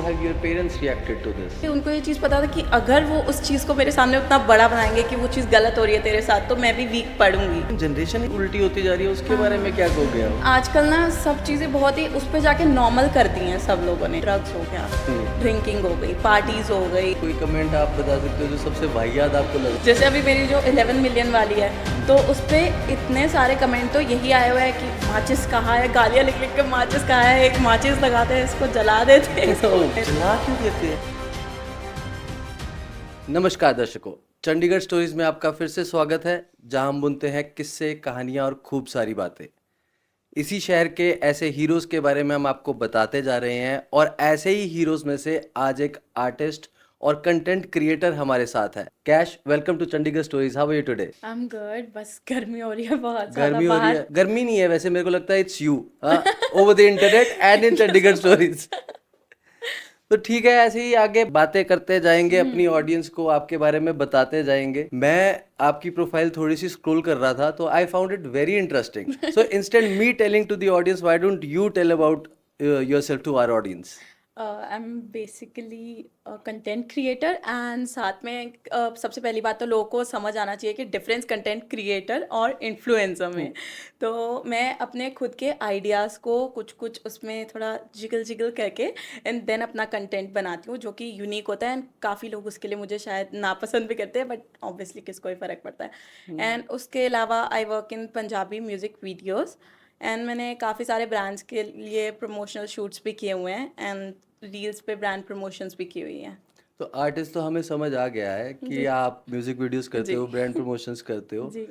have your parents reacted to this? उनको ये चीज़ पता था कि अगर वो उस चीज़ को मेरे सामने उतना बड़ा बनाएंगे कि वो चीज़ गलत हो रही है तेरे साथ, तो मैं भी वीक पड़ूंगी। जनरेशन उल्टी होती जा रही है, उसके बारे में क्या कहोगे आप? आजकल ना सब चीज़ें बहुत ही उस पर जाके नॉर्मल कर दी हैं सब लोगों ने। ड्रग्स हो गया, ड्रिंकिंग हो गई, पार्टीज हो गई। कोई कमेंट आप बता सकते हो जो सबसे वाहियात आपको लगे? जैसे अभी मेरी जो 11 मिलियन वाली है, तो उस पर इतने सारे कमेंट तो यही आए हुए हैं कि माचिस कहाँ है, गालियाँ लिख लिख के माचिस कहाँ है, एक माचिस लगाते हैं इसको जला देते हैं। जला क्यों देते हैं? नमस्कार दर्शकों, चंडीगढ़ स्टोरीज में आपका फिर से स्वागत है, जहां हम बुनते हैं किस्से, कहानियां और खूब सारी बातें। इसी शहर के ऐसे हीरोज के बारे में हम आपको बताते जा रहे हैं और ऐसे ही हीरोज में से आज एक आर्टिस्ट और कंटेंट क्रिएटर हमारे साथ है। कैश, welcome to Chandigarh stories. How are you today? I am good, बस गर्मी हो रही है बहुत ज़्यादा गर्मी हो रही बाहर। है? गर्मी नहीं है वैसे, मेरे को लगता है it's you over the internet and in Chandigarh stories. तो ठीक है, ऐसे ही आगे बातें करते जाएंगे, अपनी ऑडियंस को आपके बारे में बताते जाएंगे। मैं आपकी प्रोफाइल थोड़ी सी स्क्रॉल कर रहा था तो I found it very interesting. So instead me telling to the audience, why don't you tell about yourself to our audience? I am basically content creator and साथ में सबसे पहली बात तो लोगों को समझ आना चाहिए कि डिफरेंस कंटेंट क्रिएटर और इन्फ्लुएंसर में। तो मैं अपने खुद के आइडियाज़ को कुछ उसमें थोड़ा जिगल करके एंड देन अपना कंटेंट बनाती हूँ, जो कि यूनिक होता है एंड काफ़ी लोग उसके लिए मुझे शायद नापसंद भी करते हैं, बट ऑब्वियसली किसको ही फ़र्क पड़ता है। एंड उसके अलावा I work in Punjabi music videos and मैंने काफ़ी सारे ब्रांड्स के लिए प्रमोशनल शूट्स भी किए हुए हैं एंड रील्स पे ब्रांड प्रमोशंस भी की हुई हैं। तो आर्टिस्ट तो हमें समझ आ गया है कि आप म्यूजिक वीडियोस करते हो, ब्रांड प्रमोशंस करते हो। जी।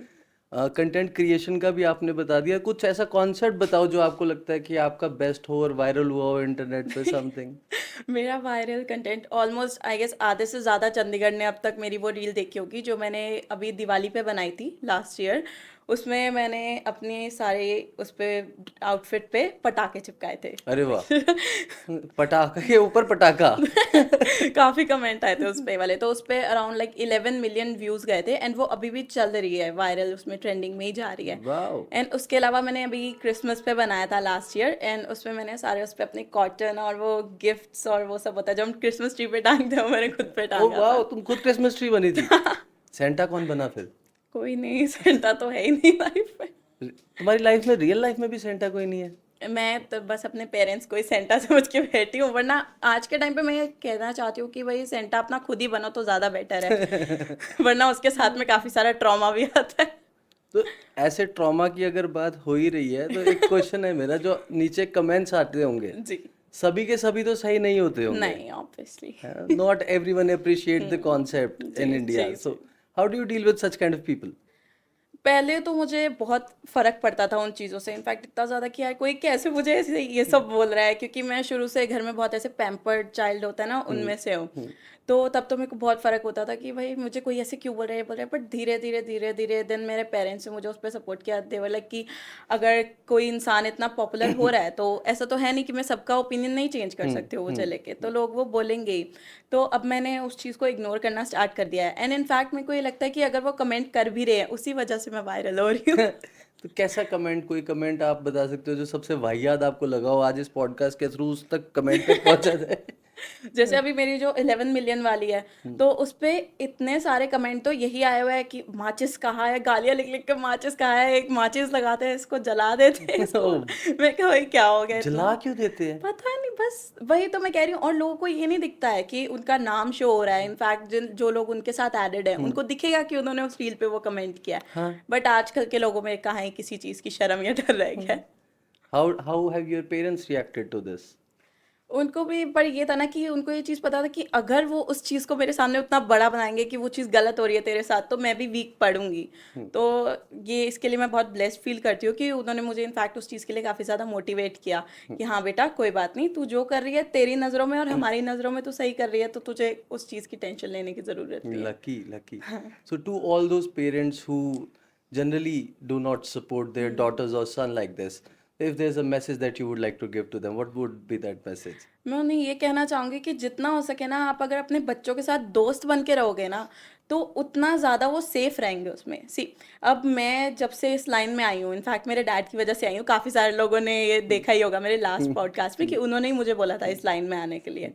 कंटेंट क्रिएशन का भी आपने बता दिया। कुछ ऐसा कॉन्सेप्ट बताओ जो आपको लगता है कि आपका बेस्ट हो और वायरल हुआ हो इंटरनेट पे, समथिंग। मेरा viral content almost I guess आधे से ज़्यादा चंडीगढ़ ने अब तक मेरी वो रील देखी होगी जो मैंने अभी दिवाली पे बनाई थी लास्ट ईयर। उसमें मैंने अपने सारे उस पे आउटफिट पे पटाखे चिपकाए थे। अरे वाह, पटाखा के ऊपर पटाखा। काफ़ी कमेंट आए थे उस पे वाले, तो उस पे अराउंड लाइक 11 मिलियन व्यूज़ गए थे एंड वो अभी भी चल रही है वायरल, उसमें ट्रेंडिंग में ही जा रही है। वाओ। एंड उसके अलावा मैंने अभी क्रिसमस पे बनाया था लास्ट ईयर एंड उसमें मैंने सारे उस पे अपने कॉटन और वो गिफ्ट्स और वो सब होता है जो हम क्रिसमस ट्री पे टांगते हैं, वो मैंने खुद पे ओ टांगा वाओ, था। तुम खुद क्रिसमस ट्री बनी थी? सेंटा कौन बना फिर? कोई नहीं, सेंटा तो है ही नहीं लाइफ में। तुम्हारी लाइफ में, रियल लाइफ में भी सेंटा कोई नहीं है? मैं तो बस अपने पेरेंट्स को ही सेंटा समझ के बैठी हूँ, वरना आज के टाइम पे मैं ये कहना चाहती हूँ कि भाई सेंटा अपना खुद ही बनो तो ज़्यादा बेटर है। वरना उसके साथ में काफ़ी सारा ट्रॉमा भी आता है। तो ऐसे ट्रॉमा की अगर बात हो ही रही है तो एक क्वेश्चन है मेरा, जो नीचे कमेंट्स आते होंगे, जी। सभी के सभी तो सही नहीं होते होंगे। नहीं, obviously. Not everyone appreciate the concept in India, जी, so how do you deal with such kind of people? पहले तो मुझे बहुत फ़र्क पड़ता था उन चीज़ों से, इनफैक्ट इतना ज़्यादा कि यार कोई कैसे मुझे ऐसे ये सब बोल रहा है, क्योंकि मैं शुरू से घर में बहुत ऐसे पैम्पर्ड चाइल्ड होता है ना, उनमें से हूँ। तो तब तो मेरे को बहुत फ़र्क होता था कि भाई मुझे कोई ऐसे क्यों बोल रहा है, बट धीरे धीरे देन मेरे पेरेंट्स ने मुझे उस पर सपोर्ट किया। दे वर लाइक कि अगर कोई इंसान इतना पॉपुलर हो रहा है तो ऐसा तो है नहीं कि मैं सबका ओपिनियन नहीं चेंज कर सकती हूँ वो लेके, तो लोग वो बोलेंगे ही। तो अब मैंने उस चीज़ को इग्नोर करना स्टार्ट कर दिया है एंड इनफैक्ट मेरे को ये लगता है कि अगर वो कमेंट कर भी रहे हैं उसी वजह से मैं वायरल हो रही हूँ। तो कैसा कमेंट, कोई कमेंट आप बता सकते हो जो सबसे वाहियात आपको लगा हो, आज इस पॉडकास्ट के थ्रू उस तक कमेंट तक पहुंचा जाए? जैसे अभी मेरी जो 11 मिलियन वाली है, तो उस पे इतने सारे कमेंट तो यही आए हुए हैं कि माचिस कहाँ है, गालियाँ लिख लिख के माचिस कहाँ है, एक माचिस लगाते हैं इसको जला देते हैं इसको। मैं क्या, भाई क्या हो गया इतना? जला क्यों देते हैं? पता नहीं, बस वही तो मैं कह रही हूँ। और लोगों को ये नहीं दिखता है कि उनका नाम शो हो रहा है। इनफैक्ट जो लोग उनके साथ एडेड है उनको दिखेगा कि उन्होंने उस रील पे वो कमेंट किया है, हाँ। बट आजकल के लोगों में कहाँ ही किसी चीज़ की शर्म या डर रह गया है। How have your parents reacted to this? उनको भी पर ये था ना कि उनको ये चीज़ पता था कि अगर वो उस चीज़ को मेरे सामने उतना बड़ा बनाएंगे कि वो चीज़ गलत हो रही है तेरे साथ, तो मैं भी वीक पड़ूंगी। तो ये इसके लिए मैं बहुत ब्लेस्ड फील करती हूँ कि उन्होंने मुझे इनफैक्ट उस चीज़ के लिए काफ़ी ज़्यादा मोटिवेट किया कि हाँ बेटा कोई बात नहीं, तू जो कर रही है तेरी नज़रों में और हमारी नज़रों में तू सही कर रही है, तो तुझे उस चीज़ की टेंशन लेने की ज़रूरत नहीं है। Lucky. So to all those parents who generally do not support their daughters or son like this, if there's a message that you would like to give to them, what would be that message? मैं उन्हें ये कहना चाहूँगी कि जितना हो सके ना, आप अगर अपने बच्चों के साथ दोस्त बन के रहोगे ना, तो उतना ज़्यादा वो सेफ रहेंगे उसमें। अब मैं जब से इस लाइन में आई हूँ, इनफैक्ट मेरे डैड की वजह से आई हूँ। काफ़ी सारे लोगों ने ये देखा ही होगा मेरे लास्ट पॉडकास्ट में कि उन्होंने ही मुझे बोला था इस लाइन में आने के लिए।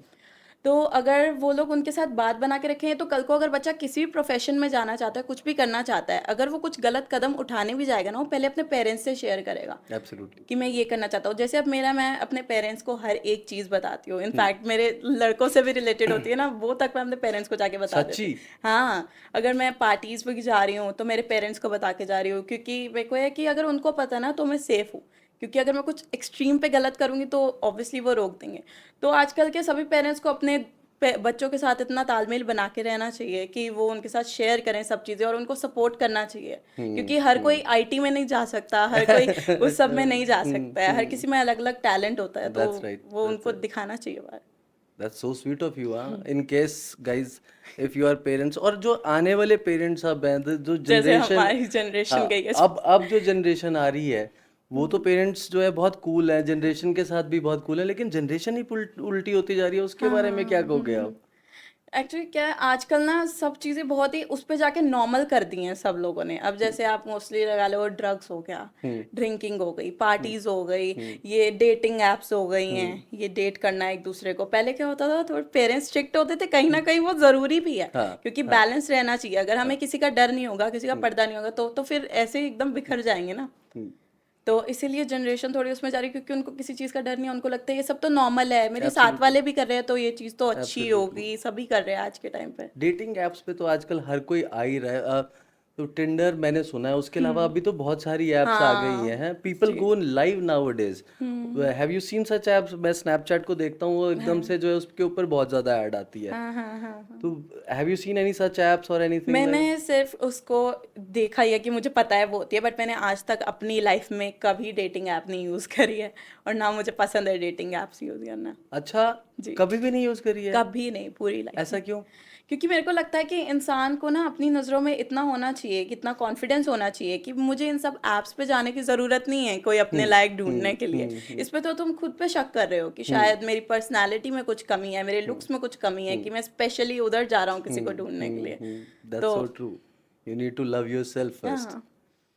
तो अगर वो लोग उनके साथ बात बना के रखें, तो कल को अगर बच्चा किसी भी प्रोफेशन में जाना चाहता है, कुछ भी करना चाहता है, अगर वो कुछ गलत कदम उठाने भी जाएगा ना, वो पहले अपने पेरेंट्स से शेयर करेगा एब्सोल्युटली। कि मैं ये करना चाहता हूँ। जैसे अब मैं अपने पेरेंट्स को हर एक चीज़ बताती हूँ, इनफैक्ट मेरे लड़कों से भी रिलेटेड होती है ना, वो तक मैं अपने पेरेंट्स को जाके बता देती सच्ची? हूँ। हाँ, अगर मैं पार्टीज पे जा रही हूँ तो मेरे पेरेंट्स को बता के जा रही हूँ, क्योंकि मेरे को है कि अगर उनको पता ना तो मैं सेफ हूँ, क्योंकि अगर मैं कुछ एक्सट्रीम पे गलत करूंगी तो ऑब्वियसली वो रोक देंगे। तो आजकल के सभी पेरेंट्स को अपने बच्चों के साथ इतना तालमेल बना के रहना चाहिए कि वो उनके साथ शेयर करें सब चीज़ें, और उनको सपोर्ट करना चाहिए, क्योंकि हर कोई आईटी में नहीं जा सकता, हर कोई उस सब में नहीं जा सकता है, हर किसी में अलग अलग टैलेंट होता है, तो दैट्स राइट, वो दैट्स उनको राइट। दिखाना चाहिए बाहर। That's so sweet of you. हाँ, in case guys, if you are parents, और जो आने वाले पेरेंट्स अब हैं, जो जैसे जनरेशन, हमारी जनरेशन गई है। अब जो जनरेशन आ रही है, वो तो पेरेंट्स जो है बहुत कूल है, जनरेशन के साथ भी बहुत कूल है, लेकिन जनरेशन ही उल्टी होती जा रही है, उसके बारे में क्या कहोगे आप? एक्चुअली क्या है, आजकल ना सब चीज़ें बहुत ही उस पे जाके नॉर्मल कर दी हैं सब लोगों ने। अब जैसे आप मोस्टली लगा लो, ड्रग्स हो गया, ड्रिंकिंग हो गई, पार्टीज हो गई, ये डेटिंग एप्स हो गई हैं, ये डेट करना एक दूसरे को। पहले क्या होता था, थोड़े पेरेंट्स स्ट्रिक्ट होते थे, कहीं ना कहीं वो ज़रूरी भी है, हाँ, क्योंकि हाँ, बैलेंस रहना चाहिए। अगर हमें किसी का डर नहीं होगा, किसी का पर्दा नहीं होगा, तो फिर ऐसे ही एकदम बिखर जाएंगे ना। हम्म, तो इसीलिए जनरेशन थोड़ी उसमें जा रही है, क्योंकि उनको किसी चीज़ का डर नहीं है, उनको लगता है ये सब तो नॉर्मल है, मेरे साथ एब्सोल्युटली, वाले भी कर रहे हैं तो ये चीज़ तो अच्छी एब्सोल्युटली। होगी, सभी कर रहे हैं आज के टाइम पे। डेटिंग एप्स पे तो आजकल हर कोई आ ही रहा है। तो टिंडर मैंने सुना है, उसके अलावा अभी तो बहुत सारी एप्स आ गई हाँ हैं। पीपल जी। Go live nowadays. Have you seen such apps? मैं स्नैपचैट को देखता हूँ, वो एकदम से जो है उसके ऊपर बहुत ज्यादा ऐड आती है। हाँ हाँ हाँ हाँ। तो have you seen any such apps और एनीथिंग लाइक? मैंने सिर्फ उसको देखा ही है कि मुझे पता है वो होती है, बट मैंने आज तक अपनी लाइफ में कभी डेटिंग ऐप नहीं यूज़ करी है, और ना मुझे पसंद है डेटिंग ऐप्स यूज़ करना। अच्छा, जी। कभी भी नहीं यूज करी है? कभी नहीं, पूरी लाइफ ऐसा में। क्यों? क्योंकि मेरे को लगता है कि इंसान को ना अपनी नज़रों में इतना होना चाहिए, कि इतना कॉन्फिडेंस होना चाहिए कि मुझे इन सब ऐप्स पे जाने की ज़रूरत नहीं है कोई अपने लायक ढूंढने के लिए। इस पे तो तुम खुद पे शक कर रहे हो कि शायद मेरी पर्सनालिटी में कुछ कमी है, मेरे लुक्स में कुछ कमी है, कि मैं स्पेशली उधर जा रहा हूँ किसी को ढूंढने के लिए। दैट्स तो so true. You need to love yourself first. हाँ,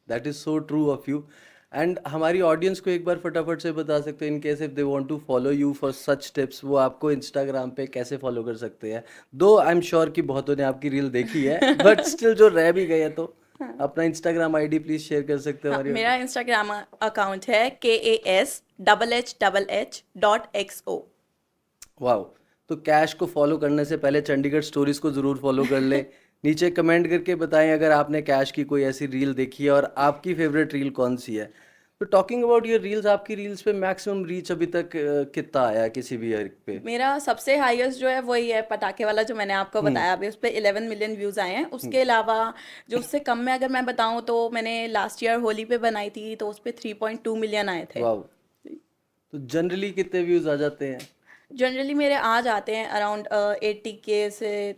that is so true of you. And हमारी ऑडियंस को एक बार फटाफट से बता सकते हैं, in case if they want to follow you for such tips, वो आपको इंस्टाग्राम पे कैसे फॉलो कर सकते हैं? दो आई एम श्योर कि बहुतों ने आपकी रील देखी है, बट स्टिल जो रह भी गए हैं, तो अपना इंस्टाग्राम आईडी प्लीज शेयर कर सकते हो हाँ, हमारी मेरा audience? इंस्टाग्राम अकाउंट है KASHHH.XO। वाओ। तो कैश को फॉलो करने से पहले चंडीगढ़ स्टोरीज को जरूर फॉलो कर ले। नीचे कमेंट करके बताएं अगर आपने कैश की कोई ऐसी रील देखी है और आपकी फेवरेट रील कौन सी है। तो टॉकिंग अबाउट योर रील्स, आपकी रील्स पे मैक्सिमम रीच अभी तक कितना आया है किसी भी हर पे? मेरा सबसे हाईएस्ट जो है वही है, पटाखे वाला, जो मैंने आपको बताया अभी, उस पे 11 मिलियन व्यूज आए हैं। उसके अलावा जो उससे कम में अगर मैं बताऊं, तो मैंने लास्ट ईयर होली पे बनाई थी, तो उस पे 3.2 मिलियन आए थे। वाओ। तो जनरली कितने व्यूज आ जाते हैं? जनरली मेरे आ जाते हैं अराउंड 80K से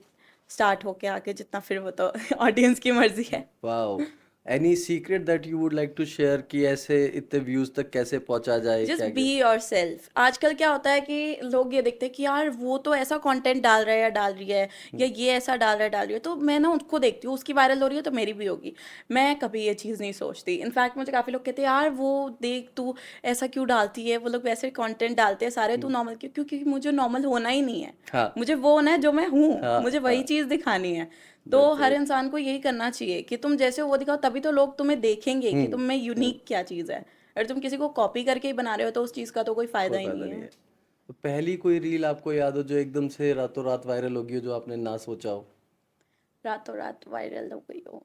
स्टार्ट होके आके, जितना फिर वो तो ऑडियंस की मर्जी है। Wow. Any secret that you would like to share कि ऐसे इतने व्यूज तक कैसे पहुंचा जाए, जस्ट क्या बी क्या? Your self. आजकल क्या होता है कि लोग ये देखते हैं कि यार वो तो ऐसा कंटेंट डाल रहा है या डाल रही है, या ये ऐसा डाल रहा है डाल रही है, तो मैं ना उसको देखती हूँ, उसकी वायरल हो रही है तो मेरी भी होगी। मैं कभी ये चीज़ नहीं सोचती। इनफैक्ट मुझे काफ़ी लोग कहते हैं यार वो देख तू ऐसा क्यों डालती है, वो लोग वैसे कंटेंट डालते हैं सारे, तू नॉर्मल क्यों? क्योंकि मुझे नॉर्मल होना ही नहीं है। हाँ, मुझे वो होना है जो मैं हूँ, हाँ, मुझे वही हाँ। चीज़ दिखानी है। तो दैट्स हर राइट। इंसान को यही करना चाहिए कि तुम जैसे हो वो दिखाओ, तभी तो लोग तुम्हें देखेंगे कि तुम में यूनिक क्या चीज़ है। अगर तुम किसी को कॉपी करके ही बना रहे हो तो उस चीज़ का तो कोई फायदा कोई ही फायदा नहीं नहीं है। है। तो पहली कोई रील आपको याद हो जो एकदम से रातों रात वायरल होगी हो, जो आपने ना सोचा हो? रातों रात वायरल हो गई हो,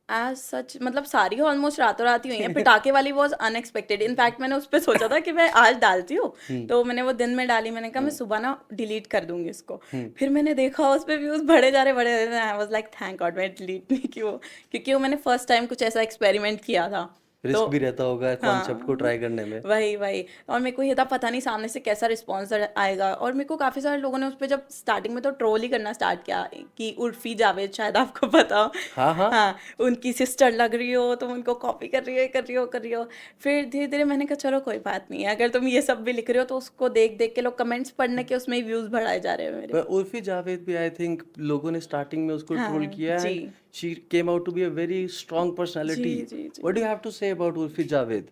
एज सच मतलब सारी ऑलमोस्ट रातों रात ही हुई हैं। पटाखे वाली वॉज अनएक्सपेक्टेड। इनफैक्ट मैंने उस पर सोचा था कि मैं आज डालती हूँ, तो मैंने वो दिन में डाली। मैंने कहा मैं सुबह ना डिलीट कर दूंगी इसको। फिर मैंने देखा उस पर व्यूज बढ़े जा रहे। I was like thank God मैं डिलीट नहीं की वो, क्योंकि वो मैंने फर्स्ट टाइम कुछ ऐसा एक्सपेरिमेंट किया था। तो रिस्क भी रहता होगा कॉन्सेप्ट को हाँ, ट्राई करने में। वही वही। और मेरे को ये था पता नहीं सामने से कैसा रिस्पॉन्स आएगा, और मेरे को काफ़ी सारे लोगों ने उस पर जब स्टार्टिंग में तो ट्रोल ही करना स्टार्ट किया कि उर्फी जावेद, शायद आपको पता हो। हाँ, हाँ। हाँ, उनकी सिस्टर लग रही हो, तुम उनको कॉपी कर रही हो, कर रही हो। फिर धीरे धीरे मैंने कहा चलो कोई बात नहीं है, अगर तुम ये सब भी लिख रहे हो तो उसको देख देख के लोग कमेंट्स पढ़ने के उसमें ही व्यूज़ बढ़ाए जा रहे हैं मेरे। पर उर्फी जावेद भी आई थिंक लोगों ने स्टार्टिंग में उसको ट्रोल हाँ किया, जी, and she came out to be a very strong जी पर्सनालिटी। जी जी। What do you have to say about Urfi Javed?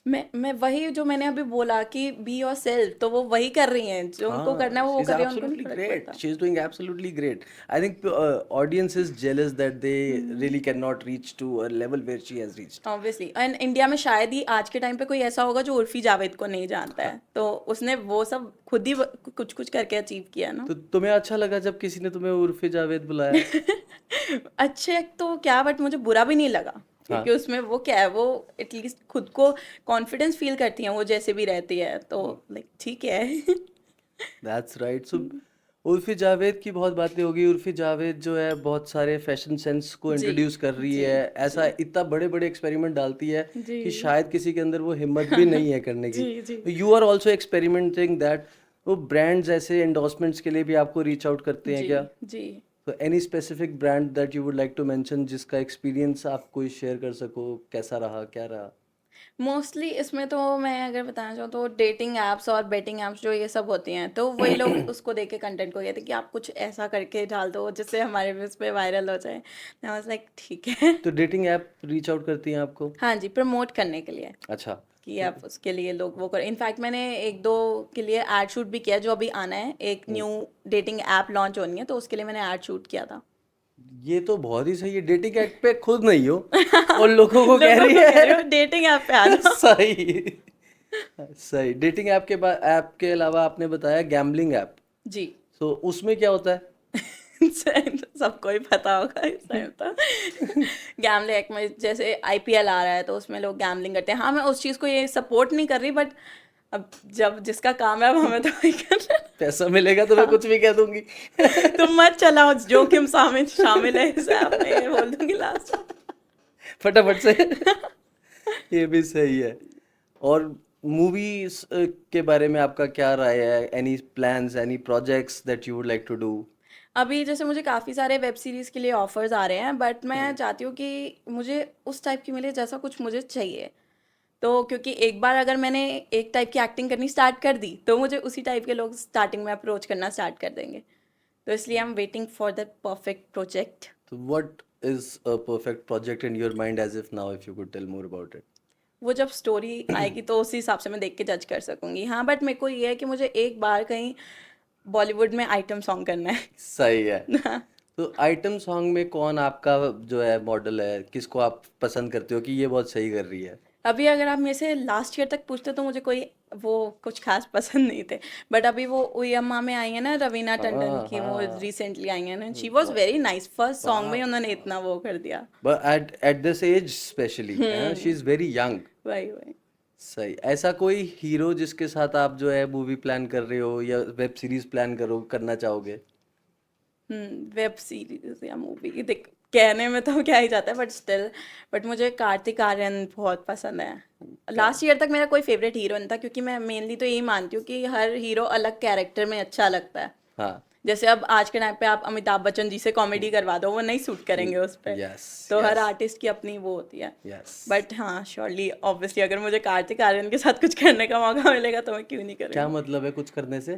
मैं वही जो मैंने अभी बोला कि बी योर सेल्फ, तो वो वही कर रही हैं, जो उनको करना है वो she's कर रही है, उनको नहीं absolutely फर्क great. पड़ता। She's doing absolutely great. I think audience is jealous that they really cannot reach to a level where she has reached. Obviously, and India में शायद ही आज के टाइम पे कोई ऐसा होगा जो उर्फी जावेद को नहीं जानता है, तो उसने वो सब खुद ही कुछ कुछ करके अचीव किया ना। तो तुम्हें अच्छा लगा जब किसी ने तुम्हें उर्फे जावेद बुलाया? अच्छे तो क्या, बट मुझे बुरा भी नहीं लगा, हाँ। क्योंकि उसमें वो क्या है, वो एटलीस्ट खुद को कॉन्फिडेंस फील करती हैं वो जैसे भी रहती है, तो लाइक ठीक है। That's right. So Urfi Javed की बहुत बातें होगी। उर्फी जावेद जो है बहुत सारे फैशन सेंस को जी इंट्रोड्यूस कर रही जी है, ऐसा जी इतना बड़े बड़े एक्सपेरिमेंट डालती है जी कि शायद किसी के अंदर वो हिम्मत भी नहीं है करने की। जी जी you are also experimenting that. वो ब्रांड्स ऐसे एंडोर्समेंट्स के लिए भी आपको रीच आउट करते हैं जी क्या? जी। तो any specific brand that you would like to mention जिसका एक्सपीरियंस आप कोई शेयर कर सको, कैसा रहा, क्या रहा? मोस्टली इसमें तो मैं अगर बताना चाहूँ तो डेटिंग ऐप्स और बेटिंग ऐप्स जो ये सब होती हैं, तो वही लोग उसको देख के कंटेंट को कहते हैं कि आप कुछ ऐसा करके डाल दो जिससे हमारे उस पे वायरल हो जाए। आई वाज लाइक ठीक है। तो डेटिंग ऐप रीच आउट करती हैं आपको? हाँ जी, प्रमोट करने के लिए अच्छा। कि आप उसके लिए लोग वो कर, इनफैक्ट मैंने एक दो के लिए एड शूट भी किया, जो अभी आना है, एक न्यू डेटिंग ऐप लॉन्च होनी है, तो उसके लिए मैंने एड शूट किया था। ये तो बहुत ही सही है। डेटिंग ऐप पे खुद नहीं हो और लोगों को कह लोगों रही को कह रही है। हो डेटिंग ऐप पे आ जाओ। सही। सही। डेटिंग ऐप के बाद, ऐप के अलावा आपने बताया गैम्बलिंग ऐप। जी। तो उसमें क्या होता है? सबको ही पता होगा इस टाइम तो। गैमलिंग एक्ट में जैसे आईपीएल आ रहा है, तो उसमें लोग गैमलिंग करते हैं। हाँ, मैं उस चीज़ को ये सपोर्ट नहीं कर रही, बट अब जब जिसका काम है अब हमें तो वही करना है। पैसा मिलेगा तो मैं कुछ भी कह दूंगी। तुम मत चलाओ, जोखिम शामिल शामिल है इस ऐप में, ये बोल दूंगी लास्ट में। फटाफट से। ये भी सही है। और मूवीज के बारे में आपका क्या राय है? Any plans, any projects that you would like to do? अभी जैसे मुझे काफ़ी सारे वेब सीरीज़ के लिए ऑफर्स आ रहे हैं, बट मैं चाहती हूँ कि मुझे उस टाइप की मिले जैसा कुछ मुझे चाहिए। तो क्योंकि एक बार अगर मैंने एक टाइप की एक्टिंग करनी स्टार्ट कर दी, तो मुझे उसी टाइप के लोग स्टार्टिंग में अप्रोच करना स्टार्ट कर देंगे। तो इसलिए I am waiting for the perfect project. तो what is a perfect project in your mind as if now if you could tell more about it? वो जब स्टोरी आएगी तो उसी हिसाब से मैं देख के जज कर सकूंगी। हाँ, बट मेरे को ये है कि मुझे एक बार कहीं बॉलीवुड में आइटम सॉन्ग करना सही है। है। तो आइटम सॉन्ग में कौन आपका जो है मॉडल है, किसको आप पसंद करते हो कि ये बहुत सही कर रही है? अभी अगर आप मेरे से लास्ट ईयर तक पूछते तो मुझे कोई वो कुछ खास पसंद नहीं थे, बट अभी वो उयम्मा में आई है ना, रवीना टंडन हाँ की, वो हाँ। रिसेंटली आई है ना, she was very nice. First song में ही उन्होंने इतना वो कर दिया। But at this age specially, she is very young. वही वही। सही। ऐसा कोई हीरो जिसके साथ आप जो है मूवी प्लान कर रहे हो या वेब सीरीज प्लान करना चाहोगे? वेब सीरीज या मूवी, देख कहने में तो क्या ही जाता है, बट स्टिल, बट मुझे कार्तिक आर्यन बहुत पसंद है। लास्ट ईयर तक मेरा कोई फेवरेट हीरो नहीं था, क्योंकि मैं मेनली तो यही मानती हूँ कि हर हीरो अलग कैरेक्टर में अच्छा लगता है। हाँ। जैसे अब आज के टाइम पे आप अमिताभ बच्चन जी से कॉमेडी करवा दो, वो नहीं सूट करेंगे उस पे। यस तो हर यस आर्टिस्ट की अपनी वो होती है। यस। बट हाँ, श्योरली ऑब्वियसली अगर मुझे कार्तिक आर्यन के साथ कुछ करने का मौका मिलेगा तो मैं क्यों नहीं क्या करूँगी। मतलब है कुछ करने से?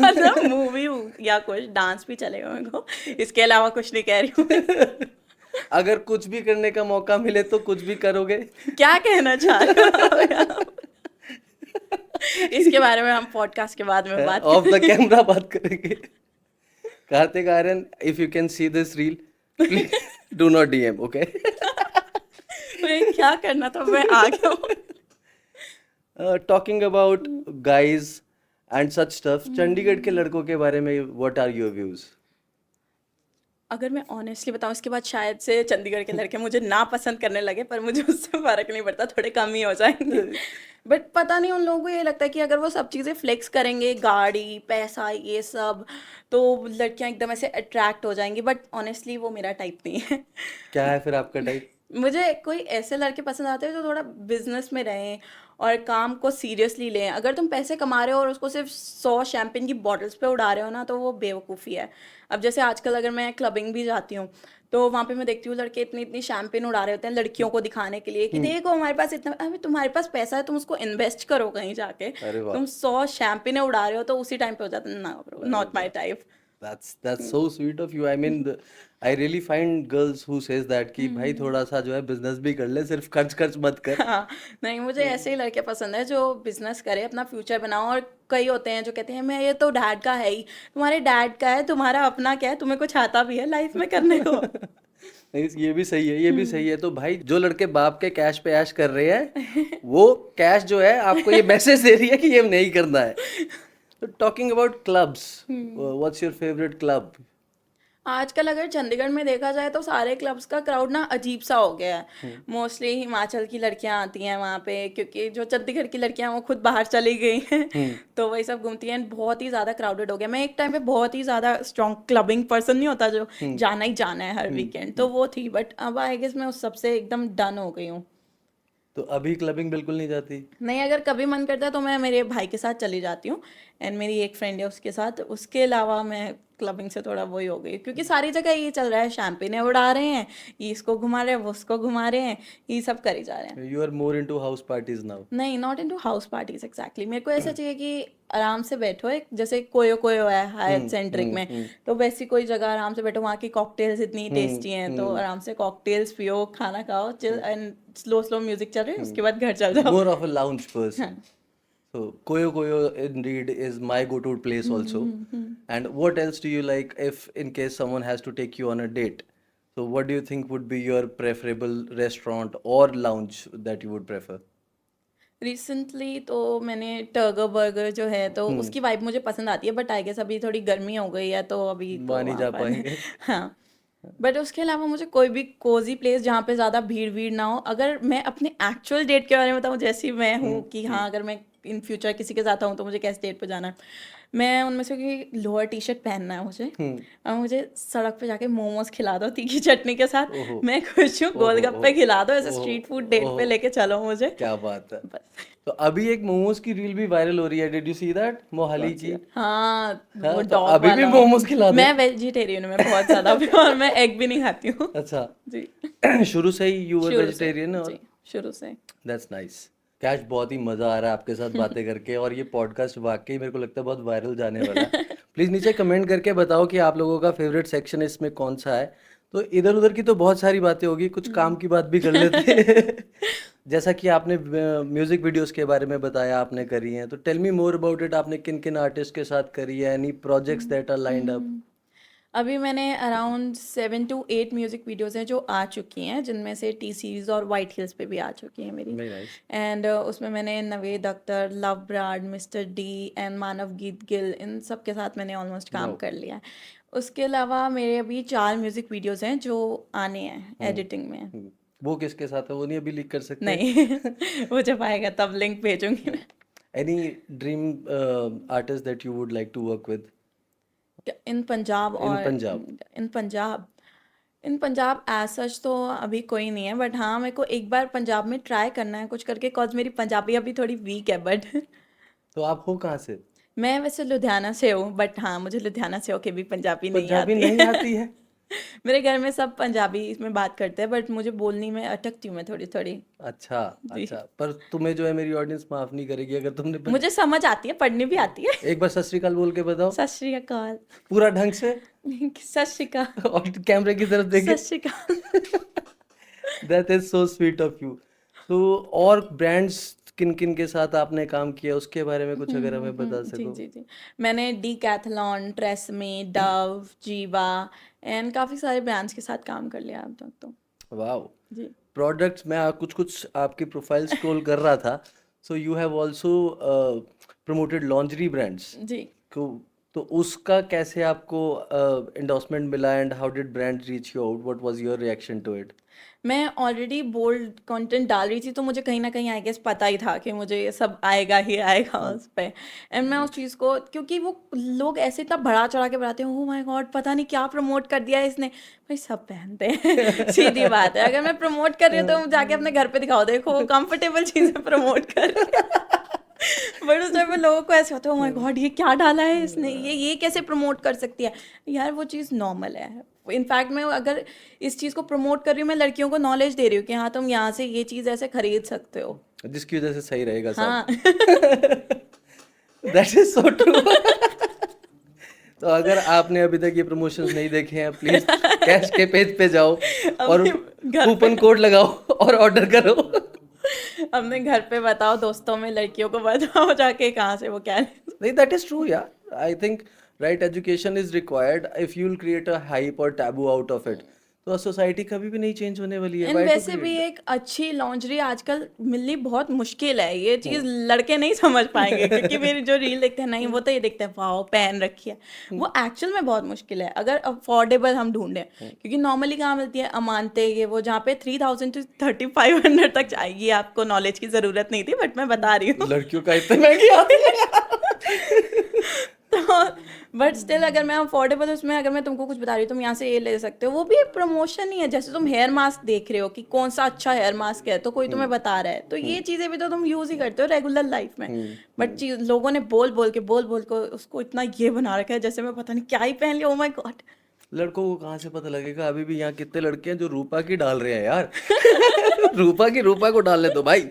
मतलब मूवी या कुछ डांस भी चलेगा मेरे को, इसके अलावा कुछ नहीं कह रही हूँ। अगर कुछ भी करने का मौका मिले तो कुछ भी करोगे? क्या कहना चाह रहे हो आप? इसके बारे में हम पॉडकास्ट के बाद में बात ऑफ द कैमरा बात करेंगे। Kartik Aaryan, if you can see this reel, please do not DM, okay? मैं क्या करना था, मैं आ गया हूँ। Talking about guys and such stuff, Chandigarh के लड़कों के बारे में व्हाट आर योर व्यूज? अगर मैं ऑनेस्टली बताऊं, इसके बाद शायद से चंडीगढ़ के लड़के मुझे ना पसंद करने लगे, पर मुझे उससे फर्क नहीं पड़ता, थोड़े कम ही हो जाएंगे। बट पता नहीं, उन लोगों को ये लगता है कि अगर वो सब चीज़ें फ्लेक्स करेंगे, गाड़ी, पैसा, ये सब, तो लड़कियां एकदम ऐसे अट्रैक्ट हो जाएंगी। बट ऑनेस्टली वो मेरा टाइप नहीं है। क्या है फिर आपका टाइप? मुझे कोई ऐसे लड़के पसंद आते हैं जो थोड़ा बिजनेस में रहें और काम को सीरियसली लें। अगर तुम पैसे कमा रहे हो और उसको सिर्फ 100 शैम्पेन की बॉटल्स पे उड़ा रहे हो ना, तो वो बेवकूफ़ी है। अब जैसे आजकल अगर मैं क्लबिंग भी जाती हूँ, तो वहाँ पे मैं देखती हूँ लड़के इतनी इतनी शैम्पेन उड़ा रहे होते हैं लड़कियों को दिखाने के लिए कि देखो हमारे पास इतना। अभी तुम्हारे पास पैसा है, तुम उसको इन्वेस्ट करो कहीं जाके। अरे वाह। तुम 100 शैम्पेन उड़ा रहे हो तो उसी टाइम पे हो जाता है ना bro, not my type. That's so sweet of you. I mean, I really find girls who says that कि भाई थोड़ा सा जो है बिजनेस भी कर ले, सिर्फ खर्च खर्च मत कर. हाँ, नहीं मुझे ऐसे ही लड़के पसंद है जो बिजनेस करे, अपना फ्यूचर बनाओ। और कई होते हैं जो कहते हैं मैं, ये तो डैड का है ही। तुम्हारे डैड का है, तुम्हारा अपना क्या है? तुम्हें कुछ आता भी है लाइफ में करने को? नहीं, ये भी सही है, ये भी सही है. तो भाई जो लड़के बाप के कैश पे ऐश कर रहे हैं, वो कैश जो है आपको ये मैसेज दे रही है कि ये नहीं करना है. तो talking about clubs, what's your favourite club? आजकल अगर चंडीगढ़ में देखा जाए तो सारे क्लब्स का क्राउड ना अजीब सा हो गया है। मोस्टली हिमाचल की लड़कियां आती हैं वहाँ पे, क्योंकि जो चंडीगढ़ की लड़कियां हैं वो खुद बाहर चली गई हैं, तो वही सब घूमती हैं। बहुत ही ज़्यादा क्राउडेड हो गया। मैं एक टाइम पे बहुत ही ज़्यादा स्ट्रॉन्ग क्लबिंग पर्सन नहीं होता जो जाना ही जाना है हर वीकेंड, तो वो थी। बट अब आई गेस मैं उस सबसे एकदम डन हो गई हूँ। तो अभी क्लबिंग बिल्कुल नहीं जाती? नहीं, अगर कभी मन करता है तो मैं मेरे भाई के साथ चली जाती हूँ, एंड मेरी एक फ्रेंड है उसके साथ। उसके अलावा मैं क्लबिंग से थोड़ा वही हो गई, क्योंकि सारी जगह ये चल रहा है, शैम्पेन उड़ा रहे हैं, ये इसको घुमा रहे हैं, वो उसको घुमा रहे हैं, ये सब करी जा रहे हैं। You are more into house parties now? नहीं, not into house parties exactly. मेरे को ऐसा चाहिए कि आराम से बैठो, एक जैसे कोयो कोयो है हायत सेंट्रिक में, तो वैसी कोई जगह आराम से बैठो। वहाँ की कॉकटेल्स इतनी टेस्टी हैं, तो आराम से कॉकटेल्स पियो, खाना खाओ, chill, and slow slow music चल रहे हैं, उसके बाद घर चल जाओ। More of a lounge person. So Koyo Koyo indeed is my go-to place also. And what else do you like if in case someone has to take you on a date? So what do you think would be your preferable restaurant or lounge that you would prefer? Recently तो मैंने turgor burger जो है, तो उसकी vibe मुझे पसंद आती है, बट आई गेस अभी थोड़ी गर्मी हो गई है, तो अभी तो वहाँ नहीं जा वहाँ पर पाएंगे. हाँ। बट उसके अलावा मुझे कोई भी कोजी प्लेस जहाँ पे ज़्यादा भीड़ भीड़ ना हो। अगर मैं अपने एक्चुअल डेट के बारे में बताऊँ, जैसी मैं हूँ कि हाँ, अगर मैं इन फ्यूचर किसी के साथ हूँ तो मुझे कैसे डेट पे जाना है, मैं उनमें से कि लोअर टी शर्ट पहनना है मुझे, और मुझे सड़क पे जाके मोमोज खिला दो तीखी चटनी के साथ, ओहो. मैं खुश हूँ। गोलगप्पे खिला दो, ऐसे ओहो. स्ट्रीट फूड डेट पे लेके चलो मुझे। क्या बात है. बस। तो अभी एक मोमोज की रील भी वायरल हो रही है. Did you see that? Mohali की. हाँ, हाँ, वो तो डॉग अभी भी वाला। मोमोज खिला दो. मैं वेजिटेरियन हूँ, मैं बहुत ज़्यादा, और मैं एग भी नहीं खाती हूँ अच्छा. जी। शुरू से ही यू वर शुरू से वेजिटेरियन? जी, शुरू से। That's nice. कैश, बहुत ही मज़ा आ रहा है आपके साथ बातें करके, और ये पॉडकास्ट वाकई मेरे को लगता है बहुत वायरल जाने वाला है. प्लीज़ नीचे कमेंट करके बताओ कि आप लोगों का फेवरेट सेक्शन इसमें कौन सा है. तो इधर उधर की तो बहुत सारी बातें होगी, कुछ काम की बात भी कर लेते हैं. जैसा कि आपने म्यूजिक वीडियोस के बारे में बताया आपने करी हैं, तो tell me more about it. आपने किन किन आर्टिस्ट के साथ करी है? Any projects that are lined up? अभी मैंने अराउंड 7 to 8 म्यूजिक वीडियोस हैं जो आ चुकी हैं, जिनमें से टी सीरीज और वाइट हिल्स पे भी आ चुकी हैं मेरी। Very nice. एंड उसमें मैंने Naved Akhtar, Love Brar, mister D and Manav Geet Gill, इन सब के साथ मैंने ऑलमोस्ट काम Wow. कर लिया है। उसके अलावा मेरे अभी 4 म्यूजिक वीडियोस हैं जो आने हैं, एडिटिंग में हैं। वो किसके साथ है? वो नहीं अभी लीक कर सकते? नहीं वो जब आएगा तब लिंक भेजूंगी मैं। Any dream artist that you would like to work with in Punjab in और Punjab? In Punjab as such तो अभी कोई नहीं है, बट हाँ, मेरे को एक बार पंजाब में ट्राई करना है कुछ करके, कॉज मेरी पंजाबी अभी थोड़ी वीक है। बट तो आप हो कहाँ से? मैं वैसे लुधियाना से हूँ, बट हाँ, मुझे लुधियाना से होके भी पंजाबी नहीं पंजाबी आती नहीं आती है? मेरे घर में सब पंजाबी में बात करते हैं, बट मुझे बोलनी में अटकती हूँ मैं थोड़ी थोड़ी। अच्छा. अच्छा, पर तुम्हें जो है मेरी ऑडियंस माफ नहीं करेगी अगर तुमने मुझे समझ आती है, पढ़नी भी आती है। एक बार सत श्री अकाल बोल के बताओ सत श्री अकाल। पूरा ढंग से, सत श्री अकाल। और कैमरे की तरफ देखे. सत श्री अकाल। That is so sweet of you. तो और ब्रांड्स किन किन के साथ आपने काम किया, उसके बारे में कुछ अगर हमें बता जी सको. जी जी, मैंने डीकैथलॉन, ट्रेसमे, डव, जीवा एंड काफ़ी सारे ब्रांड्स के साथ काम कर लिया अब तक तो। वाओ. जी। प्रोडक्ट्स, मैं कुछ कुछ आपकी प्रोफाइल स्क्रॉल कर रहा था. So you have also promoted lingerie brands जी। को, तो उसका कैसे आपको एंडोर्समेंट मिला, and how did brand reach you out? What was your reaction to it? मैं ऑलरेडी बोल्ड कंटेंट डाल रही थी, तो मुझे कहीं ना कहीं आई गेस पता ही था कि मुझे ये सब आएगा ही आएगा उस पे। एंड मैं उस चीज़ को, क्योंकि वो लोग ऐसे इतना बढ़ा चढ़ा के बताते हैं, ओह माय गॉड पता नहीं क्या प्रमोट कर दिया इसने, भाई सब पहनते हैं सीधी बात है। अगर मैं प्रमोट कर रही हूँ तो जाके अपने घर पे दिखाओ, देखो कंफर्टेबल चीज़ें प्रमोट कर बट उस टाइम पे लोगों को ऐसे होता है, ओह माय गॉड ये क्या डाला है इसने, ये कैसे प्रमोट कर सकती है। यार वो चीज़ नॉर्मल है। इनफैक्ट मैं अगर इस चीज़ को प्रमोट कर रही हूँ, मैं लड़कियों को नॉलेज दे रही हूँ कि हाँ तुम यहाँ से ये चीज़ ऐसे खरीद सकते हो, जिसकी वजह से सही रहेगा सब. हाँ दैट इज सो ट्रू. तो अगर आपने अभी तक ये प्रमोशंस नहीं देखे हैं, प्लीज कैश के पेज पे जाओ और अपने घर कूपन कोड लगाओ और ऑर्डर करो। अपने घर पे बताओ, दोस्तों में लड़कियों को बताओ जाके कहाँ से वो क्या नहीं, दैट इज ट्रू यार। I think right education is required. If you will create a hype और टैबू आउट ऑफ इट, तो सोसाइटी कभी भी नहीं चेंज होने वाली है। एंड व्हाई टू वैसे भी क्रिएट एक अच्छी लॉन्ड्री आजकल मिलनी बहुत मुश्किल है, ये चीज लड़के नहीं समझ पाएंगे क्योंकि मेरी जो रील देखते हैं नहीं, वो तो ये देखते हैं वाओ पहन रखी है, वो एक्चुअल में बहुत मुश्किल है अगर अफोर्डेबल हम ढूंढें, क्योंकि नॉर्मली कहाँ मिलती है अमानते ये वो, जहाँ पे 3000 to 3500 तक जाएगी। आपको नॉलेज की जरूरत नहीं थी बट मैं बता रही हूँ। लड़कियों का इतने महंगी आती है। तो बट स्टिल अगर मैं अफोर्डेबल उसमें अगर मैं तुमको कुछ बता रही हूँ तुम यहाँ से ये ले सकते हो, वो भी एक प्रमोशन ही है। जैसे तुम हेयर मास्क देख रहे हो कि कौन सा अच्छा हेयर मास्क है, तो कोई तुम्हें बता रहा है, तो ये चीज़ें भी तो तुम यूज़ ही करते हो रेगुलर लाइफ में। बट चीज लोगों ने बोल बोल के उसको इतना ये बना रखा है जैसे मैं पता नहीं क्या ही पहन लिया। Oh my God. लड़कों को कहाँ से पता लगेगा? अभी भी यहाँ कितने लड़के हैं जो रूपा की डाल रहे हैं यार। रूपा को डालने दो भाई।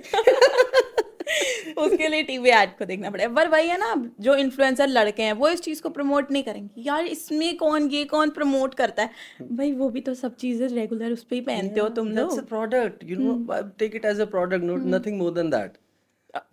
उसके लिए टीवी ऐड को देखना पड़ेगा। पर वही है ना, जो इन्फ्लुएंसर लड़के हैं वो इस चीज को प्रमोट नहीं करेंगे यार, इसमें कौन प्रमोट करता है भाई, वो भी तो सब चीजें रेगुलर उस पे ही पहनते हो तुम That's a लोग। product, you know, take it as a product, nothing more than that.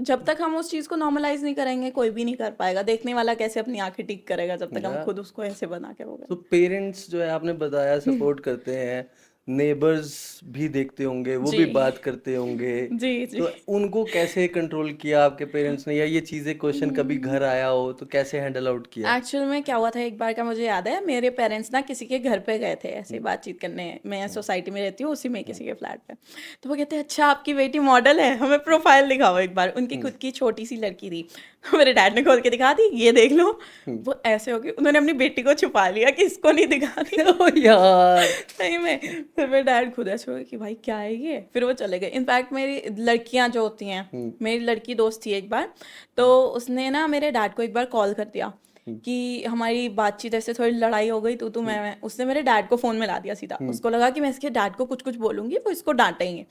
जब तक हम उस चीज को नॉर्मलाइज नहीं करेंगे कोई भी नहीं कर पाएगा। देखने वाला कैसे अपनी आंखें ठीक करेगा जब तक हम Yeah. खुद उसको ऐसे बना के होगा। तो पेरेंट्स जो है आपने बताया सपोर्ट करते हैं, नेबर्स भी देखते होंगे, वो भी जी बात करते होंगे, जी जी। तो उनको कैसे कंट्रोल किया आपके पेरेंट्स ने, या ये चीजें क्वेश्चन कभी घर आया हो तो कैसे हैंडल आउट किया? एक्चुअल में क्या हुआ था, एक बार का मुझे याद है, मेरे पेरेंट्स ना किसी के घर पे गए थे ऐसे ही बातचीत करने। मैं सोसाइटी में रहती हूँ, उसी में किसी के फ्लैट पे। तो वो कहते हैं अच्छा आपकी बेटी मॉडल है, हमें प्रोफाइल दिखाओ एक बार। उनकी खुद की छोटी सी लड़की थी, तो मेरे डैड ने खोल के दिखा दी, ये देख लो। वो ऐसे हो गई, उन्होंने अपनी बेटी को छुपा लिया कि इसको नहीं दिखानी। ओ यार। सही में। फिर मेरे डैड खुद ऐसे हो गए कि भाई क्या है ये, फिर वो चले गए। इनफैक्ट मेरी लड़कियां जो होती हैं, मेरी लड़की दोस्त थी एक बार, तो उसने ना मेरे डैड को एक बार कॉल कर दिया कि हमारी बातचीत ऐसे थोड़ी लड़ाई हो गई, तू मैं। उसने मेरे डैड को फ़ोन मिला दिया सीधा। उसको लगा कि मैं इसके डैड को कुछ कुछ बोलूँगी वो इसको डांटेंगे।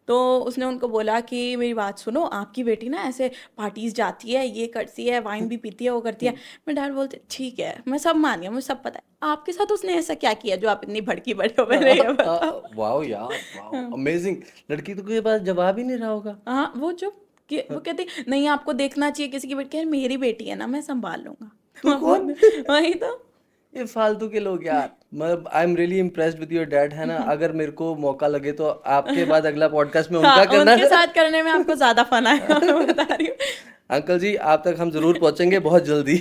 तो उसने उनको बोला कि मेरी बात सुनो, आपकी बेटी ना ऐसे पार्टीज जाती है, ये करती है, वाइन भी पीती है, वो करती है। मेरे डैड बोलते ठीक है मैं सब मान गया, मुझे सब पता है, आपके साथ उसने ऐसा क्या किया जो आप इतनी भड़की बड़े हो गए, ये बताओ। वाओ यार, वाओ अमेजिंग। लड़की तो के पास जवाब ही नहीं रहा होगा। हाँ वो जो वो कहती नहीं आपको देखना चाहिए किसी की बेटी। यार मेरी बेटी है ना, मैं संभाल लूंगा। तू कौन? वही तो। ये फालतू के लोग यार। मतलब I am really impressed with your dad, है ना। अगर मेरे को मौका लगे तो आपके बाद अगला पॉडकास्ट में उनका हाँ, करना उनके साथ करने में आपको ज्यादा फन आएगा, मैं बता रही हूँ। अंकल जी आप तक हम जरूर पहुंचेंगे बहुत जल्दी।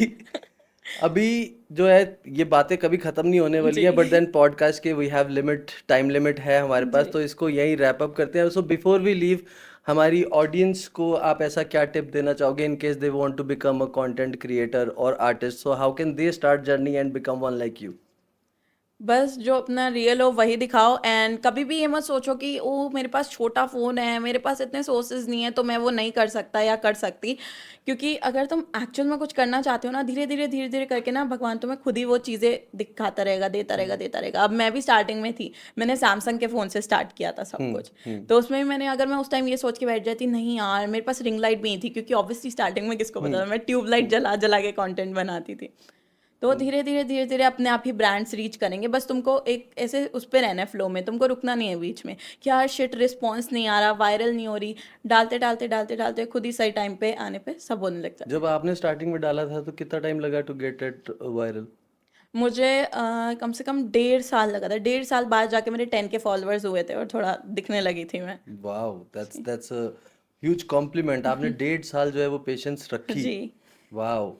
अभी जो है ये बातें कभी खत्म नहीं होने वाली है, बट देन पॉडकास्ट के we have limit, time limit है हमारे पास, तो इसको यहीं रैप अप करते हैं। सो बिफोर वी लीव, हमारी ऑडियंस को आप ऐसा क्या टिप देना चाहोगे in case they want to become a content creator और artist? So how can they start journey and become one like you? बस जो अपना रियल हो वही दिखाओ। एंड कभी भी ये मत सोचो कि ओ मेरे पास छोटा फ़ोन है, मेरे पास इतने सोर्सेज नहीं है तो मैं वो नहीं कर सकता या कर सकती। क्योंकि अगर तुम एक्चुअल में कुछ करना चाहते हो ना, धीरे धीरे करके ना भगवान तुम्हें खुद ही वो चीज़ें दिखाता रहेगा, देता रहेगा। अब मैं भी स्टार्टिंग में थी, मैंने सैमसंग के फ़ोन से स्टार्ट किया था सब कुछ। तो उसमें भी मैंने, अगर मैं उस टाइम ये सोच के बैठ जाती नहीं यार मेरे पास रिंग लाइट भी नहीं थी, क्योंकि ऑब्वियसली स्टार्टिंग में किसको पता था, मैं ट्यूब लाइट जला जला के कॉन्टेंट बनाती थी। तो धीरे धीरे अपने आप ही ब्रांड्स रीच करेंगे। बस तुमको एक ऐसे उस पर रहना है फ्लो में, तुमको रुकना नहीं है बीच में कि यार शिट रिस्पॉन्स नहीं आ रहा, वायरल नहीं हो रही। डालते खुद ही सही टाइम पे आने पे सब होने लग जाता है। जब आपने स्टार्टिंग में डाला था तो कितना टाइम लगा टू गेट इट वायरल? मुझे कम से कम 1.5 साल लगा था। 1.5 साल बाद जाके मेरे 10 के फॉलोअर्स हुए थे और थोड़ा दिखने लगी थी मैं। Wow, that's a huge complement. आपने 1.5 साल जो है वो पेशेंस रखी। जी वाओ।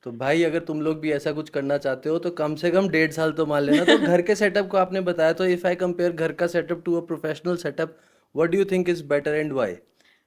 तो भाई अगर तुम लोग भी ऐसा कुछ करना चाहते हो तो कम से कम 1.5 साल तो मान लेना। तो घर के सेटअप को आपने बताया, तो इफ आई कंपेयर घर का setup to a professional setup, what do you think is better and why?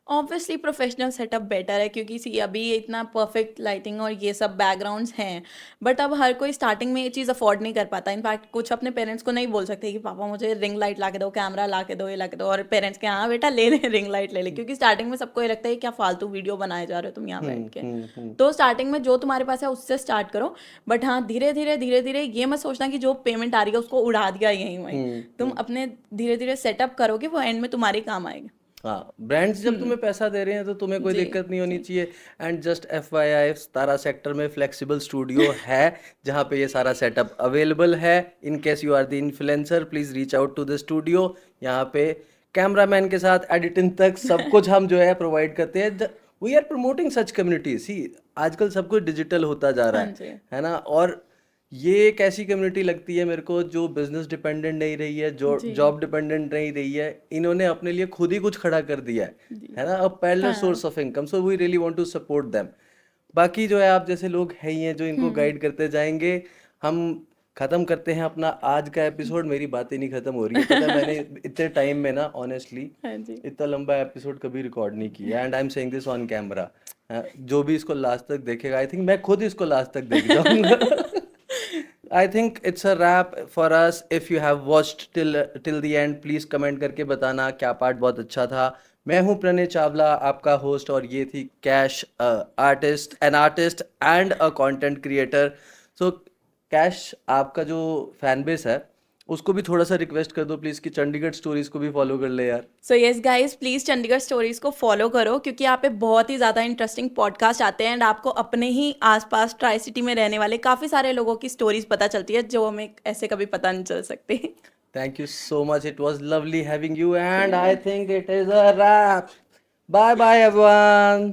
Obviously professional setup better है, क्योंकि सी अभी इतना परफेक्ट लाइटिंग और ये सब बैकग्राउंड्स हैं। बट अब हर कोई स्टार्टिंग में ये चीज़ अफोर्ड नहीं कर पाता। इनफैक्ट कुछ अपने पेरेंट्स को नहीं बोल सकते कि पापा मुझे रिंग लाइट ला के दो, कैमरा ला के दो, ये ला के दो। और पेरेंट्स के हाँ बेटा ले ले रिंग लाइट ले ले, क्योंकि स्टार्टिंग में सबको ये लगता है क्या फालतू वीडियो बनाए जा रहे हो तुम यहाँ बैठ के। तो स्टार्टिंग में जो तुम्हारे पास है उससे स्टार्ट करो। बट हाँ धीरे धीरे ये मत सोचना कि जो पेमेंट आ रही है उसको उड़ा दिया यहीं वहीं। तुम अपने धीरे धीरे सेटअप करोगे, वो एंड में तुम्हारे काम आएगा। हाँ, ब्रांड्स जब तुम्हें पैसा दे रहे हैं तो तुम्हें कोई जी, दिक्कत नहीं होनी चाहिए। एंड जस्ट FYI, 17 सेक्टर में फ्लेक्सिबल स्टूडियो है जहाँ पे ये सारा सेटअप अवेलेबल है। In case you are the influencer, please reach out to the studio. यहाँ पे कैमरामैन के साथ एडिटिंग तक सब कुछ हम जो है प्रोवाइड करते हैं। We are promoting such community. See, आजकल सब कुछ डिजिटल होता जा रहा हाँ जी, है ना। और ये एक ऐसी कम्युनिटी लगती है मेरे को जो बिजनेस डिपेंडेंट नहीं रही है, जो जी, जॉब डिपेंडेंट नहीं रही है। इन्होंने अपने लिए खुद ही कुछ खड़ा कर दिया जी, है ना, अ पैरेलल हाँ, source of income. So we really want to support them. बाकी जो है आप जैसे लोग हैं ही हैं जो इनको गाइड करते जाएंगे। हम खत्म करते हैं अपना आज का एपिसोड। मेरी बातें नहीं खत्म हो रही है, पता है मैंने इतने टाइम में ना ऑनेस्टली हाँ जी, इतना लंबा एपिसोड कभी रिकॉर्ड नहीं किया। And I am saying this on camera. जो भी इसको लास्ट तक देखेगा, आई थिंक मैं खुद इसको लास्ट तक देख जाऊंगा। I think it's a wrap for us. If you have watched till the end, please comment करके बताना क्या पार्ट बहुत अच्छा था। मैं हूँ प्रणय चावला, आपका होस्ट, और ये थी cash, artist, an artist and a content creator. So cash, आपका जो फैन बेस है उसको भी थोड़ा सा रिक्वेस्ट कर दो प्लीज़ कि चंडीगढ़ स्टोरीज को भी फॉलो कर ले यार। So yes guys, please Chandigarh stories को फॉलो करो, क्योंकि यहाँ पे बहुत ही ज़्यादा इंटरेस्टिंग पॉडकास्ट आते हैं एंड आपको अपने ही आसपास ट्राई सिटी में रहने वाले काफ़ी सारे लोगों की स्टोरीज पता चलती है जो हमें ऐसे कभी पता नहीं चल सकती। Thank you so much. It was lovely having you, and I think it is a wrap. Bye bye, everyone.